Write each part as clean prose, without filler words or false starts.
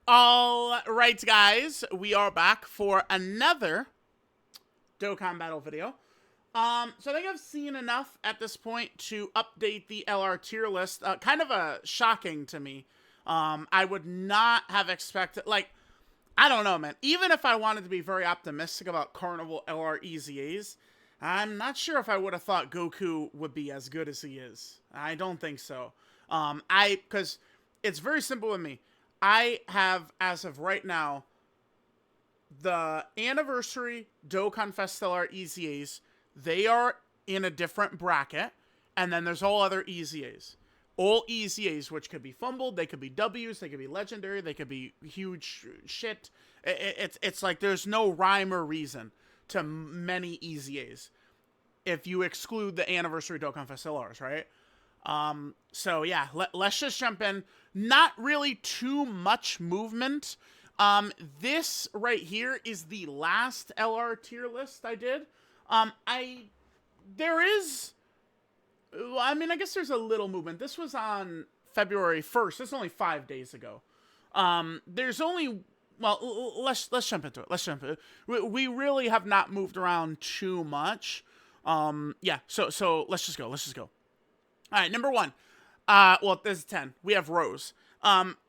All right, guys, we are back for another Dokkan battle video. So I think I've seen enough at this point to update the LR tier list. Kind of shocking to me. I would not have expected, like, I don't know, man. Even if I wanted to be very optimistic about Carnival LR EZAs, I'm not sure if I would have thought Goku would be as good as he is. I don't think so. Because it's very simple with me. I have, as of right now, the anniversary Dokkan Stellar EZAs. They are in a different bracket, and then there's all other EZAs. All EZAs, which could be fumbled, they could be W's, they could be legendary, they could be huge shit. It's like there's no rhyme or reason to many EZAs if you exclude the anniversary Dokkan Stellars, right? So yeah, let's just jump in. Not really too much movement. This right here is the last LR tier list I did. There is, well, I mean, I guess there's a little movement. This was on February 1st. This is only 5 days ago. There's only, well, let's jump into it. Let's jump into it. We really have not moved around too much. Yeah, so let's just go. Let's just go. All right, number one. Well, this is 10. We have Rose.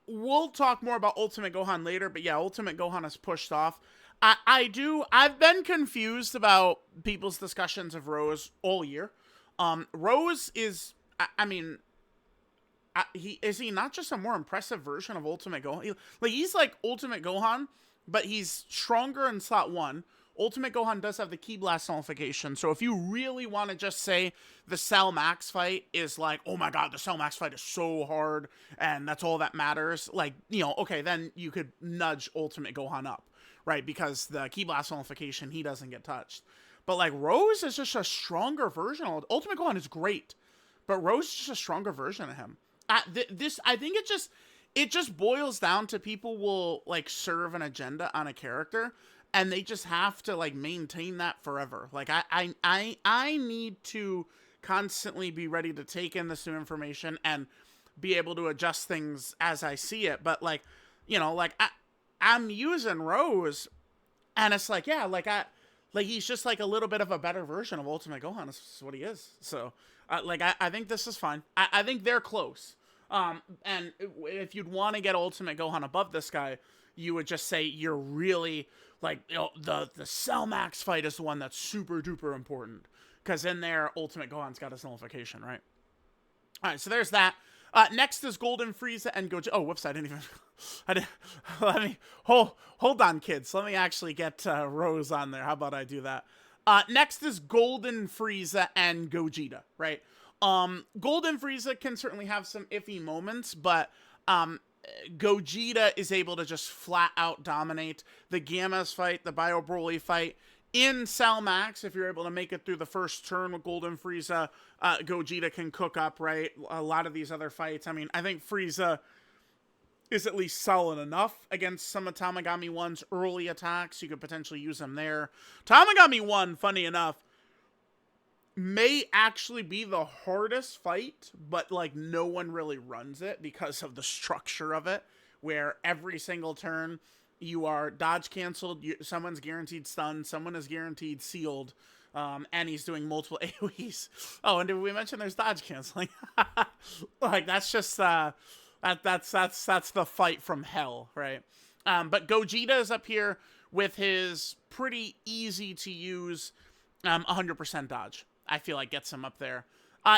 We'll talk more about Ultimate Gohan later, but yeah, Ultimate Gohan is pushed off. I've been confused about people's discussions of Rose all year. Rose is, I mean, is he not just a more impressive version of Ultimate Gohan? He's like Ultimate Gohan, but he's stronger in slot 1. Ultimate Gohan does have the Ki Blast nullification, so if you really want to just say the Cell Max fight is like, oh my god, the Cell Max fight is so hard, and that's all that matters, like, you know, okay, then you could nudge Ultimate Gohan up, right? Because the Ki Blast nullification, he doesn't get touched. But, like, Rose is just a stronger version of Ultimate Gohan is great, but Rose is just a stronger version of him. I think it just boils down to people will, like, serve an agenda on a character, and they just have to, like, maintain that forever. Like, I need to constantly be ready to take in this new information and be able to adjust things as I see it. But, like, you know, like, I'm using Rose, and it's like, yeah, like, he's just, like, a little bit of a better version of Ultimate Gohan. That's what he is. So, I think this is fine. I think they're close. And if you'd want to get Ultimate Gohan above this guy, you would just say you're really, like, you know, the Cell Max fight is the one that's super duper important. Because in there, Ultimate Gohan's got his nullification, right? Alright, so there's that. Next is Golden Frieza and Gogeta. Oh, whoops, I didn't even... let me... Hold on, kids. Let me actually get Rose on there. How about I do that? Next is Golden Frieza and Gogeta, right? Golden Frieza can certainly have some iffy moments, but Gogeta is able to just flat out dominate the Gammas fight, the Bio Broly fight. In Cell Max, if you're able to make it through the first turn with Golden Frieza, Gogeta can cook up, right? A lot of these other fights. I mean, I think Frieza is at least solid enough against some of Tamagami 1's early attacks. You could potentially use them there. Tamagami 1, funny enough, may actually be the hardest fight, but, like, no one really runs it because of the structure of it, where every single turn you are dodge canceled, someone's guaranteed stunned, someone is guaranteed sealed, and he's doing multiple AoEs. Oh, and did we mention there's dodge canceling? Like, that's just that's the fight from hell, right? But Gogeta is up here with his pretty easy to use 100% dodge. I feel like gets him up there.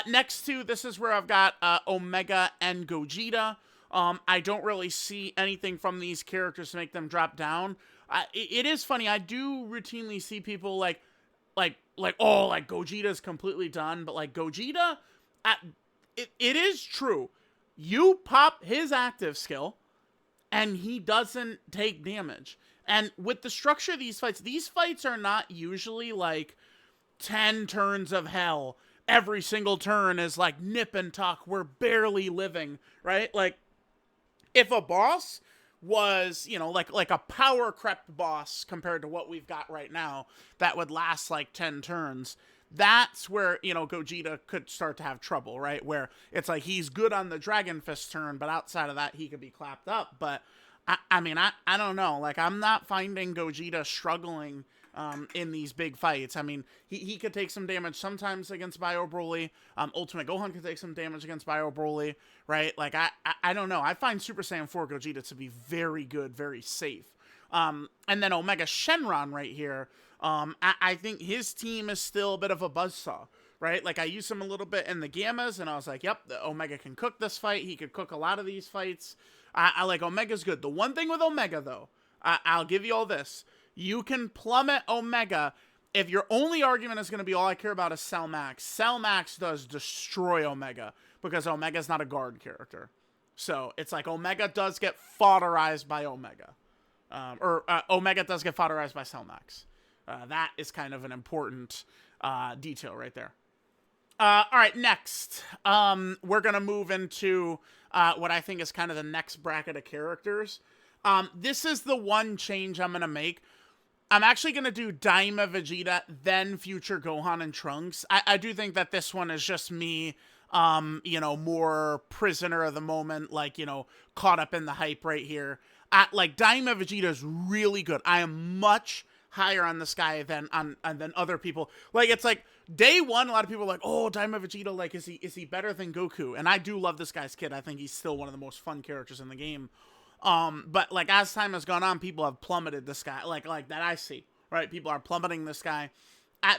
Next to this is where I've got Omega and Gogeta. I don't really see anything from these characters to make them drop down. It is funny. I do routinely see people like, oh, like Gogeta's completely done, but like Gogeta, it is true. You pop his active skill, and he doesn't take damage. And with the structure of these fights are not usually like 10 turns of hell. Every single turn is like nip and tuck. We're barely living, right? Like, if a boss was, you know, like a power crept boss compared to what we've got right now, that would last like 10 turns, that's where, you know, Gogeta could start to have trouble, right? Where it's like he's good on the Dragon Fist turn, but outside of that, he could be clapped up. But I don't know. Like, I'm not finding Gogeta struggling in these big fights. I mean, he could take some damage sometimes against Bio Broly. Ultimate Gohan could take some damage against Bio Broly, right? Like, I don't know. I find Super Saiyan 4 Gogeta to be very good, very safe. And then Omega Shenron right here, I think his team is still a bit of a buzzsaw, right? Like, I used him a little bit in the Gammas, and I was like, yep, Omega can cook this fight. He could cook a lot of these fights. I like Omega's good. The one thing with Omega, though, I'll give you all this. You can plummet Omega if your only argument is going to be all I care about is Cell Max. Cell Max does destroy Omega because Omega's not a guard character. So it's like Omega does get fodderized by Omega. Omega does get fodderized by Cell Max. That is kind of an important detail right there. All right, next, we're going to move into what I think is kind of the next bracket of characters. This is the one change I'm going to make. I'm actually going to do Daima Vegeta, then Future Gohan and Trunks. I do think that this one is just me, more prisoner of the moment, like, caught up in the hype right here. Like, Daima Vegeta is really good. I am much higher on this guy than other people. Like, it's like day one, a lot of people are like, oh, Daima Vegeta, like, is he better than Goku? And I do love this guy's kid. I think he's still one of the most fun characters in the game. But like, as time has gone on, people have plummeted this guy, like that I see, right? People are plummeting this guy.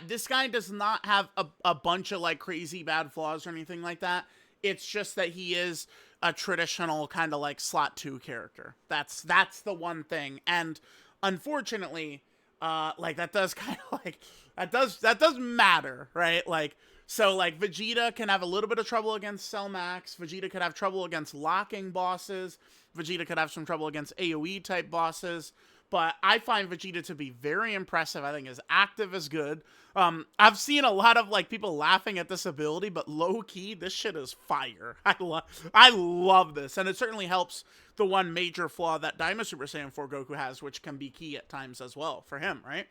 This guy does not have a bunch of like crazy bad flaws or anything like that. It's just that he is a traditional kind of like slot 2 character. That's the one thing. And unfortunately, like that does kind of like, that does matter, right? Like, so like Vegeta can have a little bit of trouble against Cell Max. Vegeta could have trouble against locking bosses. Vegeta could have some trouble against AoE type bosses. But I find Vegeta to be very impressive. I think his active is good. I've seen a lot of like people laughing at this ability, but low key, this shit is fire. I love this, and it certainly helps the one major flaw that Daima Super Saiyan 4 Goku has, which can be key at times as well for him, right?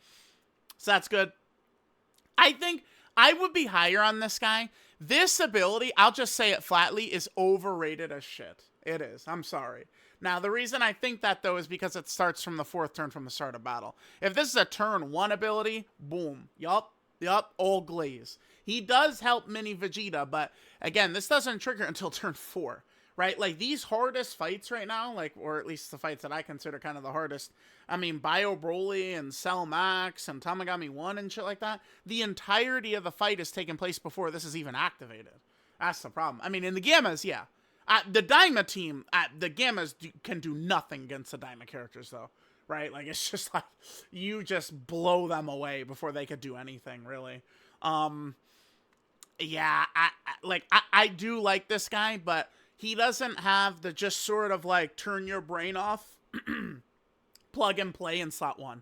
So that's good. I think I would be higher on this guy. This ability, I'll just say it flatly, is overrated as shit. It is. I'm sorry. Now, the reason I think that, though, is because it starts from the 4th turn from the start of battle. If this is a turn 1 ability, boom. Yup, all glaze. He does help Mini Vegeta, but, again, this doesn't trigger until turn 4, right? Like, these hardest fights right now, like, or at least the fights that I consider kind of the hardest, I mean, Bio Broly and Cell Max and Tamagami 1 and shit like that, the entirety of the fight is taking place before this is even activated. That's the problem. I mean, in the Gammas, yeah. The Daima team, the Gammas can do nothing against the Daima characters, though, right? Like, it's just like, you just blow them away before they could do anything, really. Yeah, I do like this guy, but he doesn't have the just sort of, like, turn your brain off, plug and play in slot 1.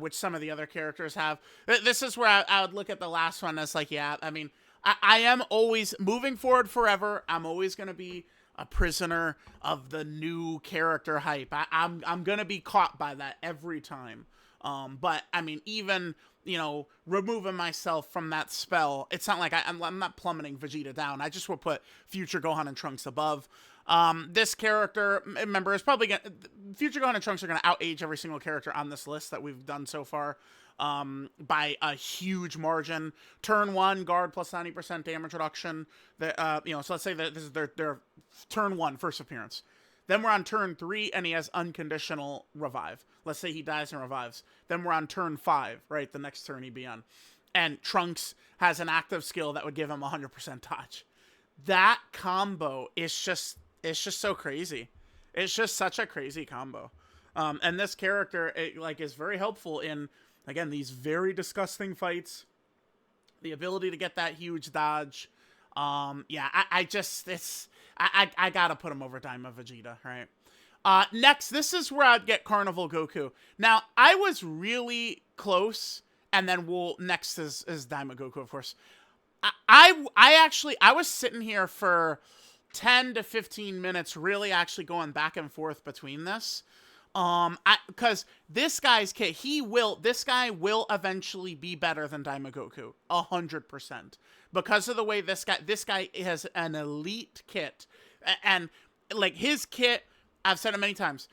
Which some of the other characters have. This is where I would look at the last one as like, yeah, I mean, I am always, moving forward forever, I'm always going to be a prisoner of the new character hype. I'm going to be caught by that every time. But, I mean, even, removing myself from that spell, it's not like I'm not plummeting Vegeta down. I just will put Future Gohan and Trunks above. This character, remember, is probably Future Gohan and Trunks are going to outage every single character on this list that we've done so far, by a huge margin. Turn 1, guard plus 90% damage reduction. So let's say that this is their turn 1, first appearance. Then we're on turn 3, and he has unconditional revive. Let's say he dies and revives. Then we're on turn 5, right? The next turn he'd be on. And Trunks has an active skill that would give him 100% dodge. That combo is just so crazy. It's just such a crazy combo. And this character, is very helpful in, again, these very disgusting fights. The ability to get that huge dodge. Yeah, I gotta put him over Daima Vegeta, right? Next, this is where I'd get Carnival Goku. Now, I was really close, and then next is Daima Goku, of course. I was sitting here for 10 to 15 minutes really actually going back and forth between this. Because this guy's kit, this guy will eventually be better than Daima Goku, 100%. Because of the way this guy has an elite kit. And, like, his kit, I've said it many times,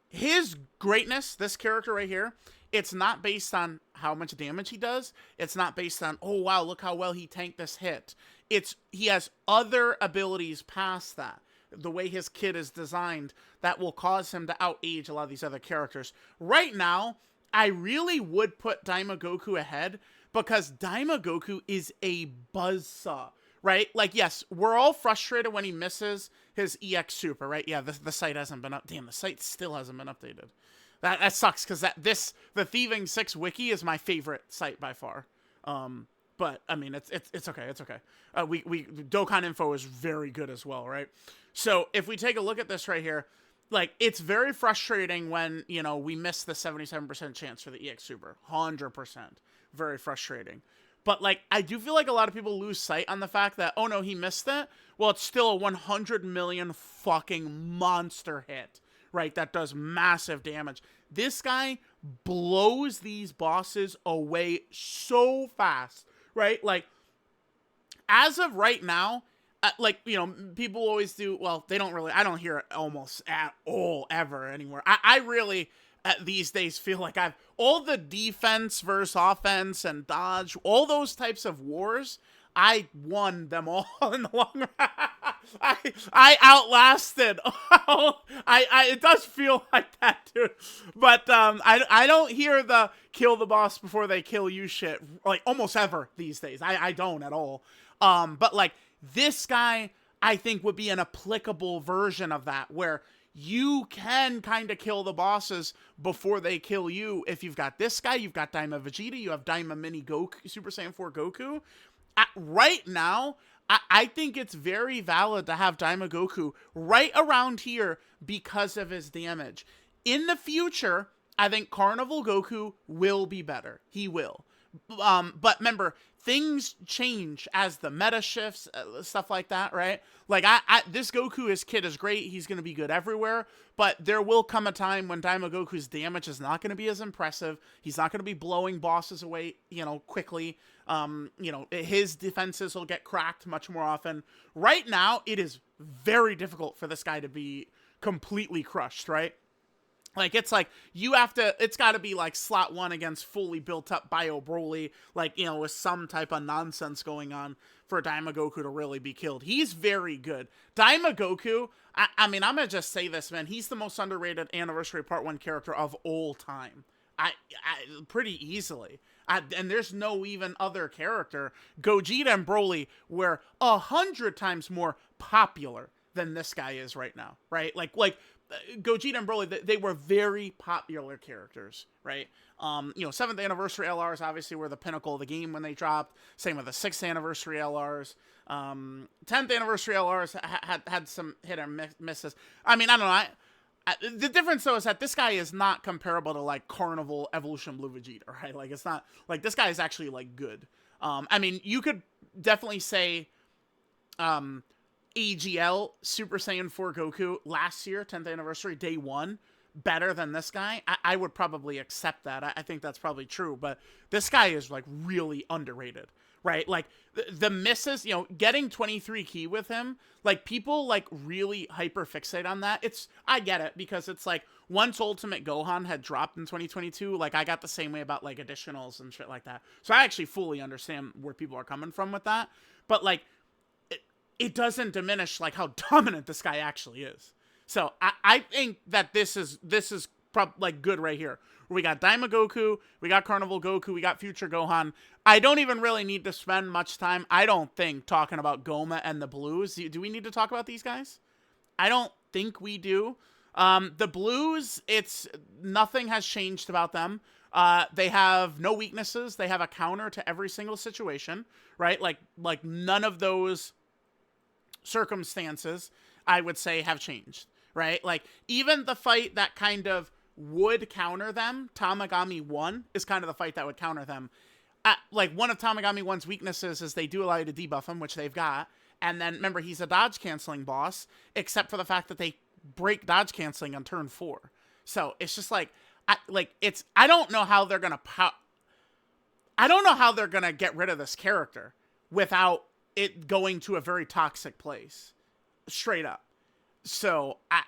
his greatness, this character right here, it's not based on how much damage he does. It's not based on, oh wow, look how well he tanked this hit. It's he has other abilities past that. The way his kit is designed, that will cause him to outage a lot of these other characters. Right now, I really would put Daima Goku ahead because Daima Goku is a buzzsaw, right? Like, yes, we're all frustrated when he misses his EX Super, right? Yeah, the site hasn't been up. Damn, the site still hasn't been updated. That sucks because the Thieving 6 wiki is my favorite site by far. But I mean, it's okay. It's okay. We Dokkan info is very good as well, right? So if we take a look at this right here, like it's very frustrating when we miss the 77% chance for the EX Super, 100%, very frustrating. But like I do feel like a lot of people lose sight on the fact that oh no he missed it. Well, it's still a 100 million fucking monster hit, right? That does massive damage. This guy blows these bosses away so fast, right? Like, as of right now, like, people always do, well, they don't really, I don't hear it almost at all ever anymore. I really, these days, feel like all the defense versus offense and dodge, all those types of wars, I won them all in the long run. I outlasted. It does feel like that, dude. But I don't hear the kill the boss before they kill you shit like almost ever these days. I don't at all. But like this guy, I think would be an applicable version of that where you can kind of kill the bosses before they kill you. If you've got this guy, you've got Daima Vegeta, you have Daima Mini Goku, Super Saiyan 4 Goku. Right now, I think it's very valid to have Daima Goku right around here because of his damage. In the future, I think Carnival Goku will be better. He will. But remember, things change as the meta shifts, stuff like that, right? Like, this Goku, his kit is great. He's going to be good everywhere. But there will come a time when Daima Goku's damage is not going to be as impressive. He's not going to be blowing bosses away, quickly. His defenses will get cracked much more often. Right now, it is very difficult for this guy to be completely crushed, right? Like, it's like, it's got to be, like, slot 1 against fully built-up Bio Broly, like, with some type of nonsense going on for Daima Goku to really be killed. He's very good. Daima Goku, I mean, I'm going to just say this, man. He's the most underrated Anniversary Part 1 character of all time. Pretty easily. And there's no even other character. Gogeta and Broly were 100 times more popular than this guy is right now, right? Like Gogeta and Broly, they were very popular characters, right? 7th anniversary LRs obviously were the pinnacle of the game when they dropped. Same with the 6th anniversary LRs. 10th anniversary LRs had some hit or misses. I mean, I don't know. The difference though is that this guy is not comparable to like Carnival Evolution Blue Vegeta, right? Like it's not like this guy is actually like good. I mean, you could definitely say, AGL Super Saiyan 4 Goku last year, 10th anniversary, day 1, better than this guy. I would probably accept that. I think that's probably true, but this guy is like really underrated, right? Like the misses, getting 23 key with him, like people like really hyper fixate on that. I get it because it's like once Ultimate Gohan had dropped in 2022, like I got the same way about like additionals and shit like that. So I actually fully understand where people are coming from with that, but like, it doesn't diminish like how dominant this guy actually is. So I think that this is like good right here. We got Daima Goku, we got Carnival Goku, we got Future Gohan. I don't even really need to spend much time, I don't think, talking about Goma and the Blues. Do we need to talk about these guys? I don't think we do. The Blues, nothing has changed about them. They have no weaknesses. They have a counter to every single situation, right? Like none of those circumstances, I would say, have changed, right? Like, even the fight that kind of would counter them, Tamagami 1 is kind of the fight that would counter them. Like, one of Tamagami 1's weaknesses is they do allow you to debuff him, which they've got, and then, remember, he's a dodge-canceling boss, except for the fact that they break dodge-canceling on turn 4. So, it's just like, I don't know how they're gonna I don't know how they're gonna get rid of this character without it going to a very toxic place, straight up. So I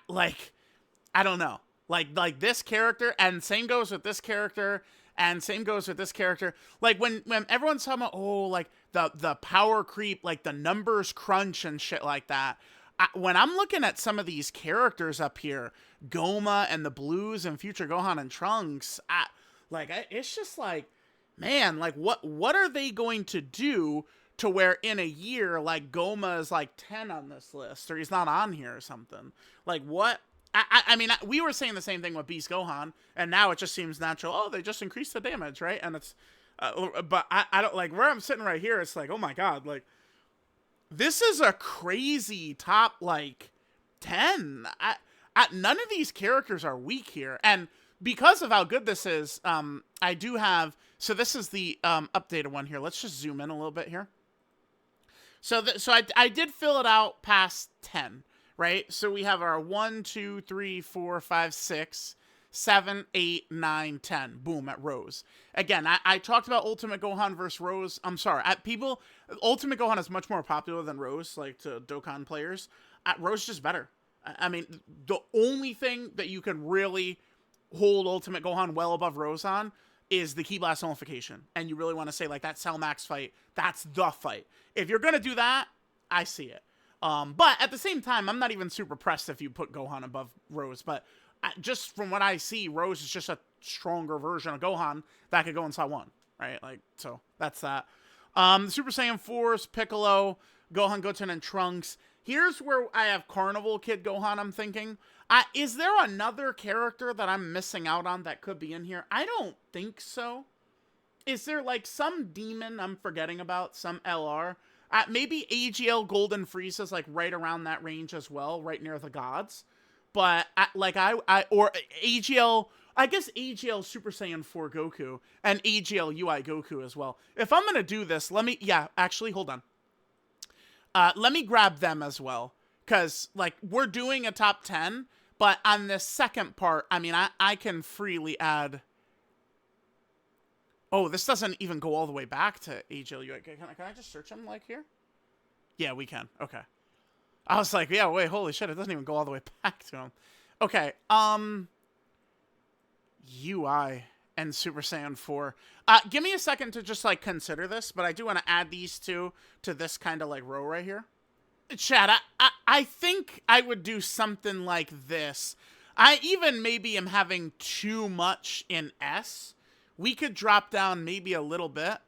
don't know. Like this character, and same goes with this character, and same goes with this character. Like when everyone's talking about, oh, like the power creep, like the numbers crunch and shit like that. When I'm looking at some of these characters up here, Goma and the Blues and Future Gohan and Trunks, it's just like, man, like what are they going to do to where in a year, like Goma is like 10 on this list, or he's not on here or something? Like what? I mean, we were saying the same thing with Beast Gohan, and now it just seems natural. Oh, they just increased the damage, right? And it's, but I don't, like, where I'm sitting right here, it's like, oh my god, like, this is a crazy top, like, 10. None of these characters are weak here, and because of how good this is, I do have, so this is the updated one here. Let's just zoom in a little bit here. So I did fill it out past 10. Right? So we have our 1, 2, 3, 4, 5, 6, 7, 8, 9, 10. Boom, at Rose. Again, I talked about Ultimate Gohan versus Rose. I'm sorry. Ultimate Gohan is much more popular than Rose, like to Dokkan players. Rose is just better. I mean, the only thing that you can really hold Ultimate Gohan well above Rose on is the Ki Blast nullification. And you really want to say, like, that Cell Max fight, that's the fight. If you're going to do that, I see it. But at the same time, I'm not even super pressed if you put Gohan above Rose. But just from what I see, Rose is just a stronger version of Gohan that could go inside one, right? Like, so that's that. The Super Saiyan 4s, Piccolo, Gohan, Goten, and Trunks. Here's where I have Carnival Kid Gohan, I'm thinking. Is there another character that I'm missing out on that could be in here? I don't think so. Is there, like, some demon I'm forgetting about? Some LR? Maybe AGL Golden Frieza's like right around that range as well, right near the gods. But or AGL, I guess AGL Super Saiyan 4 Goku and AGL UI Goku as well. If I'm gonna do this, actually hold on. Let me grab them as well, because like we're doing a top 10, but on the second part, I mean I can freely add. Oh, this doesn't even go all the way back to AGL UI. Can I just search them, like, here? Yeah, we can. Okay. I was like, yeah, wait, holy shit, it doesn't even go all the way back to them. Okay, UI and Super Saiyan 4. Give me a second to just, like, consider this, but I do want to add these two to this kind of, like, row right here. Chat, I think I would do something like this. I even maybe am having too much in S. We could drop down maybe a little bit.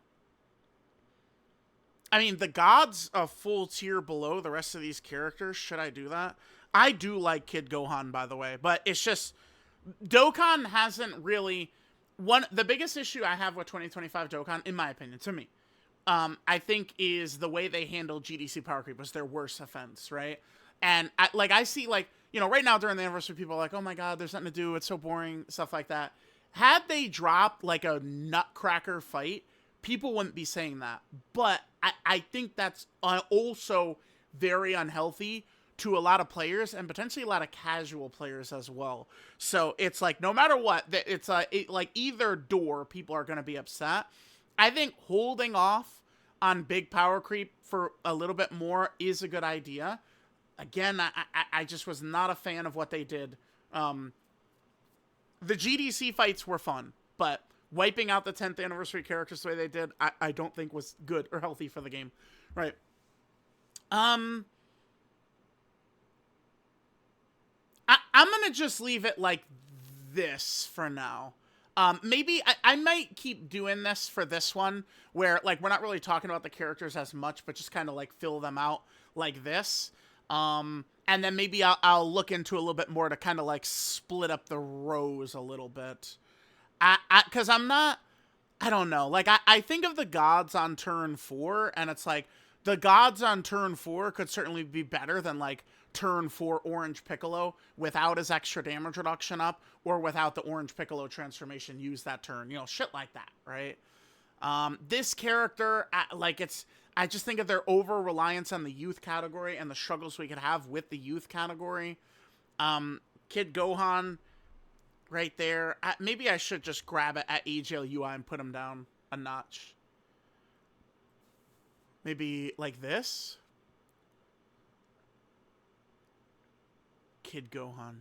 I mean, the gods a full tier below the rest of these characters. Should I do that? I do like Kid Gohan, by the way, but it's just Dokkan hasn't really the biggest issue I have with 2025 Dokkan, in my opinion, to me, I think is the way they handle GDC power creep was their worst offense, right? And I see, like, you know, right now during the anniversary, people are like, oh my god, there's nothing to do, it's so boring, stuff like that. Had they dropped, like, a nutcracker fight, people wouldn't be saying that. But I think that's also very unhealthy to a lot of players, and potentially a lot of casual players as well. So it's like, no matter what, it's like either door, people are going to be upset. I think holding off on big power creep for a little bit more is a good idea. Again, I just was not a fan of what they did. The GDC fights were fun, but wiping out the 10th anniversary characters the way they did, I don't think was good or healthy for the game. Right. I'm going to just leave it like this for now. Maybe I might keep doing this for this one, where, like, we're not really talking about the characters as much, but just kind of, like, fill them out like this. And then maybe I'll look into a little bit more to kind of, like, split up the rows a little bit. Because I don't know. Like, I think of the gods on turn 4, and it's like, the gods on turn 4 could certainly be better than, like, turn 4 Orange Piccolo without his extra damage reduction up, or without the Orange Piccolo transformation used that turn. You know, shit like that, right? This character, I just think of their over-reliance on the youth category and the struggles we could have with the youth category. Kid Gohan, right there. Maybe I should just grab it at AGL UI and put him down a notch. Maybe like this. Kid Gohan.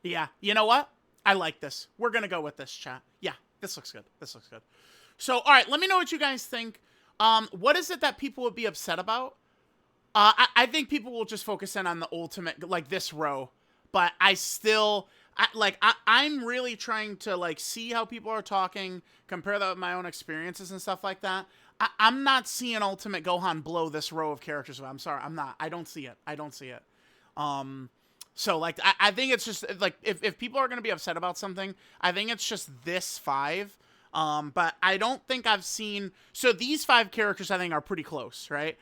Yeah, you know what? I like this. We're gonna go with this, chat. Yeah, this looks good. This looks good. So, all right, let me know what you guys think. What is it that people would be upset about? I think people will just focus in on the ultimate, like this row. But I still, I'm really trying to like see how people are talking, compare that with my own experiences and stuff like that. I'm not seeing Ultimate Gohan blow this row of characters. I'm sorry, I'm not. I don't see it. I don't see it. Um, so like I think it's just like if people are gonna be upset about something, I think it's just this five. But I don't think I've seen so these five characters I think are pretty close, right?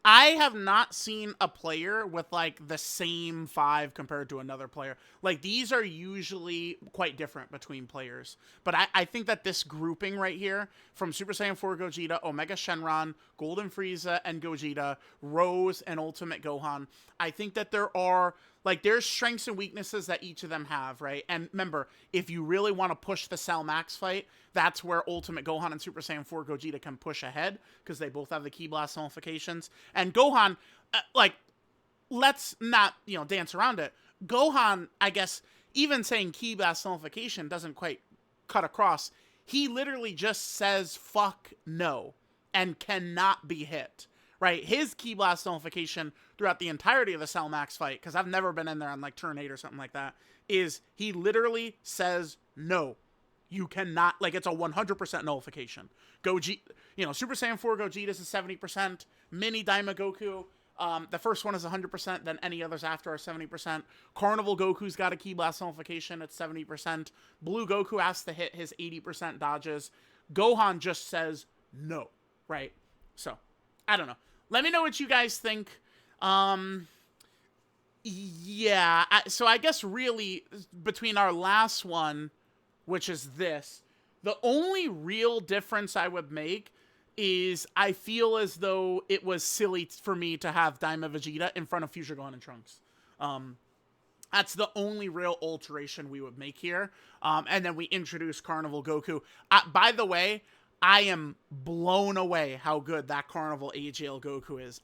I have not seen a player with like the same five compared to another player. Like these are usually quite different between players. But I think that this grouping right here from Super Saiyan 4 Gogeta, Omega Shenron, Golden Frieza, and Gogeta, Rose, and Ultimate Gohan, I think that there are like there's strengths and weaknesses that each of them have, right? And remember, if you really want to push the Cell Max fight, that's where Ultimate Gohan and Super Saiyan 4 Gogeta can push ahead because they both have the Ki Blast nullifications. And Gohan, let's not, dance around it. Gohan, I guess, even saying Ki Blast nullification doesn't quite cut across. He literally just says fuck no and cannot be hit. Right, his Ki Blast nullification throughout the entirety of the Cell Max fight, because I've never been in there on like turn 8 or something like that, is he literally says no. You cannot, like it's a 100% nullification. Super Saiyan 4 Gogeta is 70%, Mini Daima Goku, the first one is 100%, then any others after are 70%. Carnival Goku's got a Ki Blast nullification at 70%. Blue Goku has to hit his 80% dodges. Gohan just says no, right? So, I don't know. Let me know what you guys think. Yeah, so I guess really between our last one, which is this, the only real difference I would make is I feel as though it was silly for me to have Daima Vegeta in front of Future Gohan and Trunks. That's the only real alteration we would make here. And then we introduce Carnival Goku. By the way, I am blown away how good that Carnival AGL Goku is.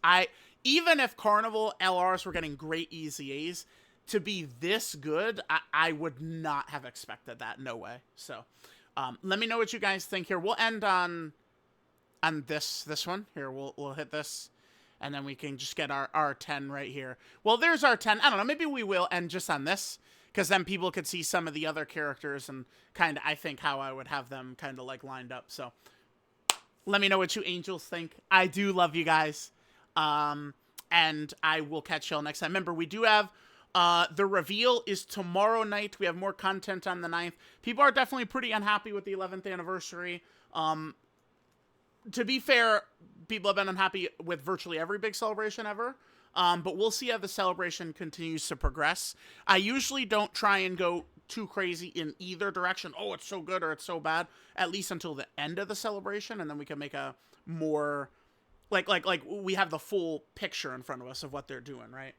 Even if Carnival LRS were getting great EZAs, to be this good, I would not have expected that. No way. So, let me know what you guys think here. We'll end on this one. Here, we'll hit this. And then we can just get our 10 right here. Well, there's our 10. I don't know. Maybe we will end just on this. Because then people could see some of the other characters and kind of, I think, how I would have them kind of like lined up. So let me know what you angels think. I do love you guys. And I will catch y'all next time. Remember, we do have the reveal is tomorrow night. We have more content on the 9th. People are definitely pretty unhappy with the 11th anniversary. To be fair, people have been unhappy with virtually every big celebration ever. But we'll see how the celebration continues to progress. I usually don't try and go too crazy in either direction. Oh, it's so good or it's so bad. At least until the end of the celebration, and then we can make a more like we have the full picture in front of us of what they're doing, right?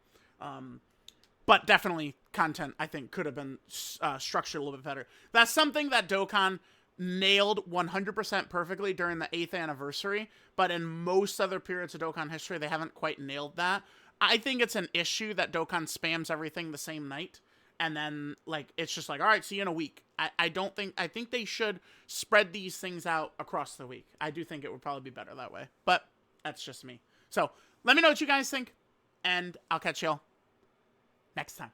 But definitely content I think could have been structured a little bit better. That's something that Dokkan nailed 100% perfectly during the 8th anniversary, but in most other periods of Dokkan history, they haven't quite nailed that. I think it's an issue that Dokkan spams everything the same night, and then, like, it's just like, all right, see you in a week. I think they should spread these things out across the week. I do think it would probably be better that way, but that's just me. So, let me know what you guys think, and I'll catch y'all next time.